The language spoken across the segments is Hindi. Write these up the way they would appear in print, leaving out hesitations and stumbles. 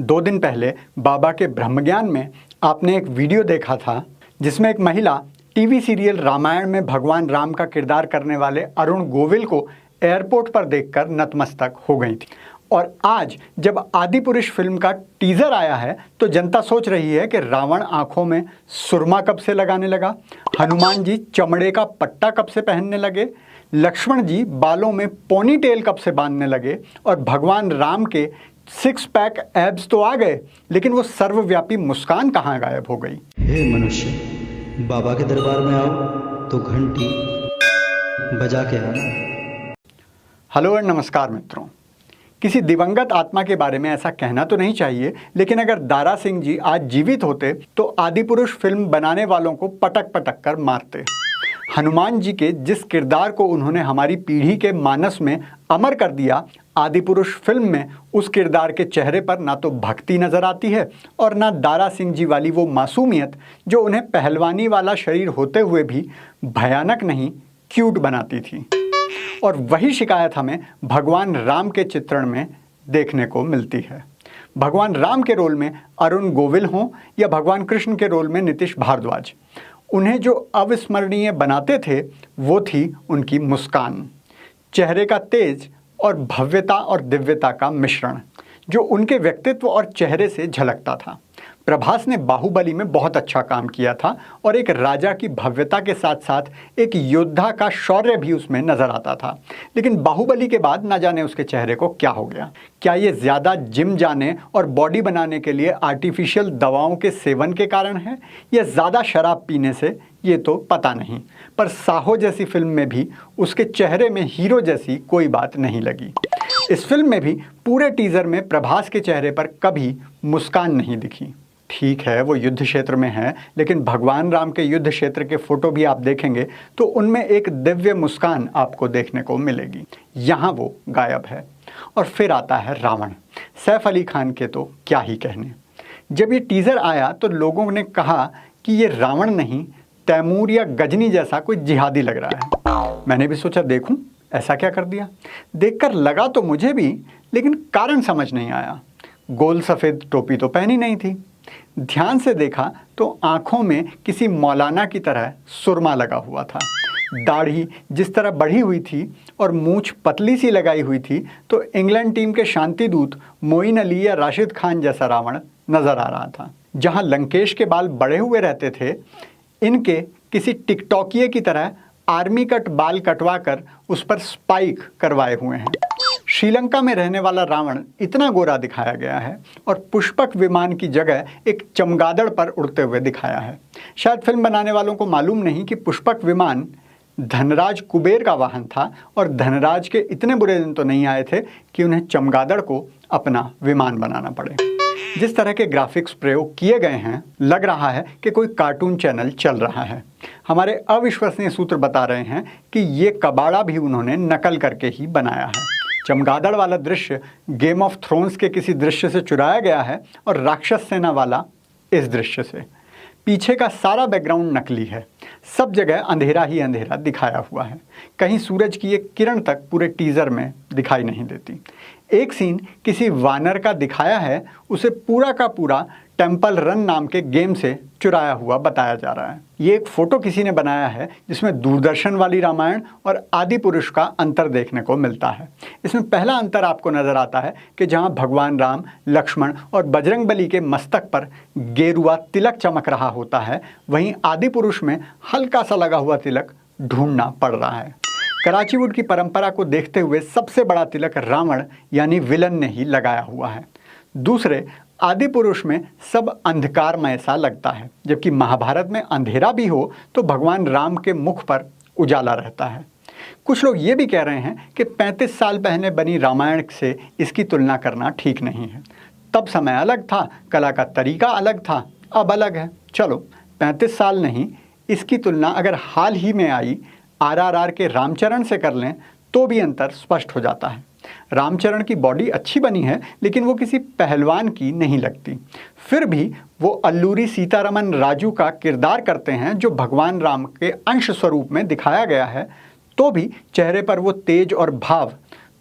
2 दिन पहले बाबा के ब्रह्मज्ञान में आपने एक वीडियो देखा था जिसमें एक महिला टीवी सीरियल रामायण में भगवान राम का किरदार करने वाले अरुण गोविल को एयरपोर्ट पर देखकर नतमस्तक हो गई थी। और आज जब आदिपुरुष फिल्म का टीजर आया है तो जनता सोच रही है कि रावण आंखों में सुरमा कब से लगाने लगा, हनुमान जी चमड़े का पट्टा कब से पहनने लगे, लक्ष्मण जी बालों में पोनी टेल कब से बांधने लगे और भगवान राम के 6 पैक एब्स तो आ गए, लेकिन वो सर्वव्यापी मुस्कान कहाँ गायब हो गई। हे मनुष्य, बाबा के दरबार में आओ तो घंटी बजा के आना। हेलो और नमस्कार मित्रों। किसी दिवंगत आत्मा के बारे में ऐसा कहना तो नहीं चाहिए, लेकिन अगर दारा सिंह जी आज जीवित होते तो आदिपुरुष फिल्म बनाने वालों को पटक पटक कर मारते। हनुमान जी के जिस किरदार को उन्होंने हमारी पीढ़ी के मानस में अमर कर दिया, आदिपुरुष फिल्म में उस किरदार के चेहरे पर ना तो भक्ति नजर आती है और ना दारा सिंह जी वाली वो मासूमियत जो उन्हें पहलवानी वाला शरीर होते हुए भी भयानक नहीं क्यूट बनाती थी। और वही शिकायत हमें भगवान राम के चित्रण में देखने को मिलती है। भगवान राम के रोल में अरुण गोविल हों या भगवान कृष्ण के रोल में नीतीश भारद्वाज, उन्हें जो अविस्मरणीय बनाते थे वो थी उनकी मुस्कान, चेहरे का तेज और भव्यता और दिव्यता का मिश्रण जो उनके व्यक्तित्व और चेहरे से झलकता था। प्रभास ने बाहुबली में बहुत अच्छा काम किया था और एक राजा की भव्यता के साथ साथ एक योद्धा का शौर्य भी उसमें नजर आता था। लेकिन बाहुबली के बाद ना जाने उसके चेहरे को क्या हो गया। क्या ये ज़्यादा जिम जाने और बॉडी बनाने के लिए आर्टिफिशियल दवाओं के सेवन के कारण है या ज़्यादा शराब पीने से, ये तो पता नहीं। पर साहो जैसी फिल्म में भी उसके चेहरे में हीरो जैसी कोई बात नहीं लगी। इस फिल्म में भी पूरे टीजर में प्रभास के चेहरे पर कभी मुस्कान नहीं दिखी। ठीक है, वो युद्ध क्षेत्र में है, लेकिन भगवान राम के युद्ध क्षेत्र के फोटो भी आप देखेंगे तो उनमें एक दिव्य मुस्कान आपको देखने को मिलेगी। यहाँ वो गायब है। और फिर आता है रावण। सैफ अली खान के तो क्या ही कहने। जब ये टीजर आया तो लोगों ने कहा कि ये रावण नहीं, तैमूर या गजनी जैसा कोई जिहादी लग रहा है। मैंने भी सोचा देखूं ऐसा क्या कर दिया। देखकर लगा तो मुझे भी, लेकिन कारण समझ नहीं आया। गोल सफ़ेद टोपी तो पहनी नहीं थी। ध्यान से देखा तो आंखों में किसी मौलाना की तरह सुरमा लगा हुआ था। दाढ़ी जिस तरह बढ़ी हुई थी और मूंछ पतली सी लगाई हुई थी तो इंग्लैंड टीम के शांति दूत मोइन अली या राशिद खान जैसा रावण नजर आ रहा था। जहां लंकेश के बाल बड़े हुए रहते थे, इनके किसी टिकटॉकिये की तरह आर्मी कट बाल कटवा कर उस पर स्पाइक करवाए हुए हैं। श्रीलंका में रहने वाला रावण इतना गोरा दिखाया गया है और पुष्पक विमान की जगह एक चमगादड़ पर उड़ते हुए दिखाया है। शायद फिल्म बनाने वालों को मालूम नहीं कि पुष्पक विमान धनराज कुबेर का वाहन था और धनराज के इतने बुरे दिन तो नहीं आए थे कि उन्हें चमगादड़ को अपना विमान बनाना पड़े। जिस तरह के ग्राफिक्स प्रयोग किए गए हैं, लग रहा है कि कोई कार्टून चैनल चल रहा है। हमारे अविश्वसनीय सूत्र बता रहे हैं कि ये कबाड़ा भी उन्होंने नकल करके ही बनाया है। चमगादड़ वाला दृश्य गेम ऑफ थ्रोन्स के किसी दृश्य से चुराया गया है और राक्षस सेना वाला इस दृश्य से। पीछे का सारा बैकग्राउंड नकली है। सब जगह अंधेरा ही अंधेरा दिखाया हुआ है। कहीं सूरज की एक किरण तक पूरे टीजर में दिखाई नहीं देती। एक सीन किसी वानर का दिखाया है, उसे पूरा का पूरा टेम्पल रन नाम के गेम से चुराया हुआ बताया जा रहा है। ये एक फोटो किसी ने बनाया है जिसमें दूरदर्शन वाली रामायण और आदिपुरुष का अंतर देखने को मिलता है। इसमें पहला अंतर आपको नजर आता है कि जहां भगवान राम, लक्ष्मण और बजरंगबली के मस्तक पर गेरुआ तिलक चमक रहा होता है, वहीं आदिपुरुष में हल्का सा लगा हुआ तिलक ढूंढना पड़ रहा है। कराचीवुड की परंपरा को देखते हुए सबसे बड़ा तिलक रावण यानी विलन ने ही लगाया हुआ है। दूसरे, आदिपुरुष में सब अंधकारमय सा लगता है, जबकि महाभारत में अंधेरा भी हो तो भगवान राम के मुख पर उजाला रहता है। कुछ लोग ये भी कह रहे हैं कि 35 साल पहले बनी रामायण से इसकी तुलना करना ठीक नहीं है। तब समय अलग था, कला का तरीका अलग था, अब अलग है। चलो 35 साल नहीं, इसकी तुलना अगर हाल ही में आई RRR के रामचरण से कर लें तो भी अंतर स्पष्ट हो जाता है। रामचरण की बॉडी अच्छी बनी है, लेकिन वो किसी पहलवान की नहीं लगती। फिर भी वो अल्लूरी सीतारमन राजू का किरदार करते हैं जो भगवान राम के अंश स्वरूप में दिखाया गया है, तो भी चेहरे पर वो तेज और भाव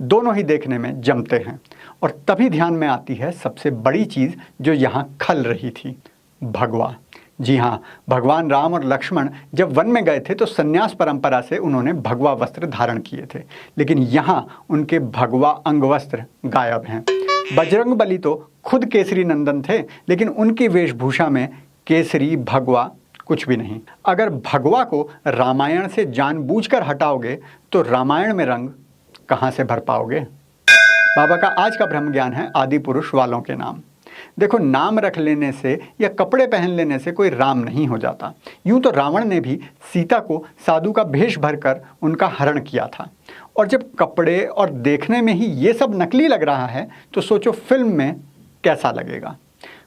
दोनों ही देखने में जमते हैं। और तभी ध्यान में आती है सबसे बड़ी चीज़ जो यहाँ खल रही थी, भगवा। जी हाँ, भगवान राम और लक्ष्मण जब वन में गए थे तो संन्यास परंपरा से उन्होंने भगवा वस्त्र धारण किए थे, लेकिन यहाँ उनके भगवा अंगवस्त्र गायब हैं। बजरंगबली तो खुद केसरी नंदन थे, लेकिन उनकी वेशभूषा में केसरी भगवा कुछ भी नहीं। अगर भगवा को रामायण से जानबूझकर हटाओगे तो रामायण में रंग कहाँ से भर पाओगे। बाबा का आज का ब्रह्म ज्ञान है आदि पुरुष वालों के नाम। देखो, नाम रख लेने से या कपड़े पहन लेने से कोई राम नहीं हो जाता। यूं तो रावण ने भी सीता को साधु का भेष भरकर उनका हरण किया था, और जब कपड़े और देखने में ही ये सब नकली लग रहा है तो सोचो फिल्म में कैसा लगेगा।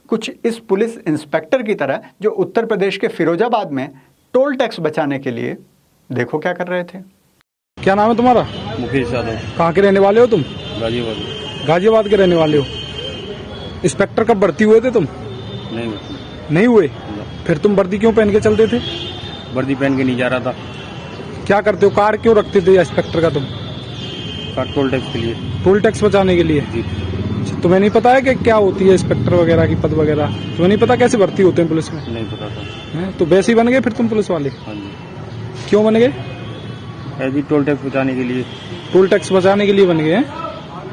कुछ इस पुलिस इंस्पेक्टर की तरह जो उत्तर प्रदेश के फिरोजाबाद में टोल टैक्स बचाने के लिए देखो क्या कर रहे थे। क्या नाम है तुम्हारा? मुकेश यादव। कहाँ के रहने वाले हो तुम? गाजियाबाद। गाजियाबाद के रहने वाले हो। इंस्पेक्टर कब भर्ती हुए थे तुम? नहीं हुए? फिर तुम वर्दी क्यों पहन के चलते थे? वर्दी पहन के नहीं जा रहा था। क्या करते हो? कार क्यों रखते थे इंस्पेक्टर का तुम? कार टोल टैक्स के लिए। टोल टैक्स बचाने के लिए? जी। तुम्हें नहीं पता है कि क्या होती है इंस्पेक्टर वगैरह की पद वगैरह? तुम्हें नहीं पता कैसे भर्ती होते हैं पुलिस में? नहीं पता था। तो वैसे ही बन गए फिर तुम पुलिस वाले? हाँ जी। क्यों बन गए? ऐसे टोल टैक्स बचाने के लिए। टोल टैक्स बचाने के लिए बन गए हैं?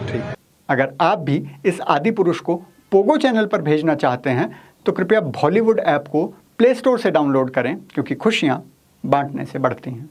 ठीक। अगर आप भी इस आदि पुरुष को पोगो चैनल पर भेजना चाहते हैं तो कृपया बॉलीवुड ऐप को प्ले स्टोर से डाउनलोड करें, क्योंकि खुशियां बांटने से बढ़ती हैं।